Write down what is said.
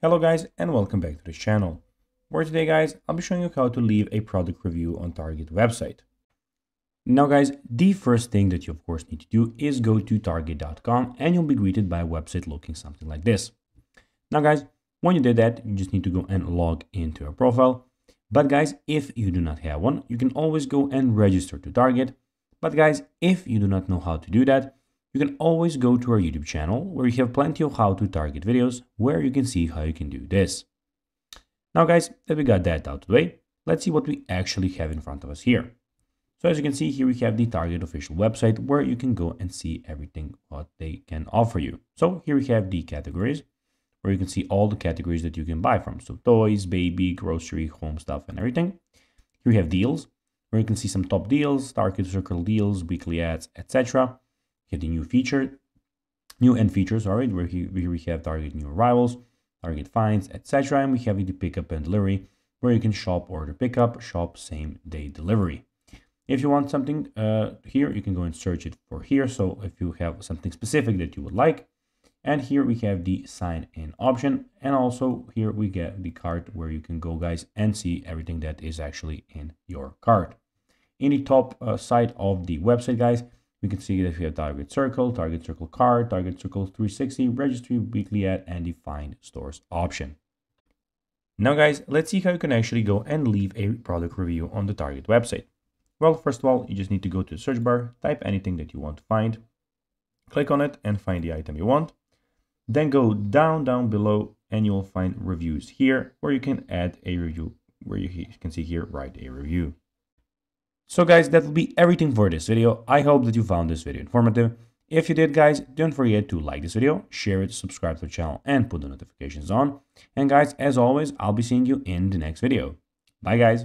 Hello guys and welcome back to this channel, where today guys I'll be showing you how to leave a product review on Target website. Now guys, the first thing that you of course need to do is go to target.com and you'll be greeted by a website looking something like this. Now guys, when you did that, you just need to go and log into your profile. But guys, if you do not have one, you can always go and register to Target. But guys, if you do not know how to do that, you can always go to our YouTube channel where you have plenty of how to target videos where you can see how you can do this. Now guys, that we got that out of the way, let's see what we actually have in front of us here. So as you can see here, we have the Target official website where you can go and see everything what they can offer you. So here we have the categories where you can see all the categories that you can buy from. So toys, baby, grocery, home stuff and everything. Here we have deals where you can see some top deals, Target Circle deals, weekly ads, etc. Have the new end features, all right, where here we have Target new arrivals, Target finds, etc. And we have the pickup and delivery, where you can shop order pickup, shop same day delivery. If you want something here, you can go and search it for here. So if you have something specific that you would like, and here we have the sign in option, and also here we get the cart where you can go guys and see everything that is actually in your cart. In the top side of the website guys, we can see that we have Target Circle card, Target Circle 360, registry, weekly ad, and the find stores option. Now guys, let's see how you can actually go and leave a product review on the Target website. Well, first of all, you just need to go to the search bar, type anything that you want to find, click on it and find the item you want. Then go down below and you'll find reviews here where you can add a review, where you can see here, write a review. So guys, that will be everything for this video. I hope that you found this video informative. If you did guys, don't forget to like this video, share it, subscribe to the channel and put the notifications on. And guys, as always, I'll be seeing you in the next video. Bye guys.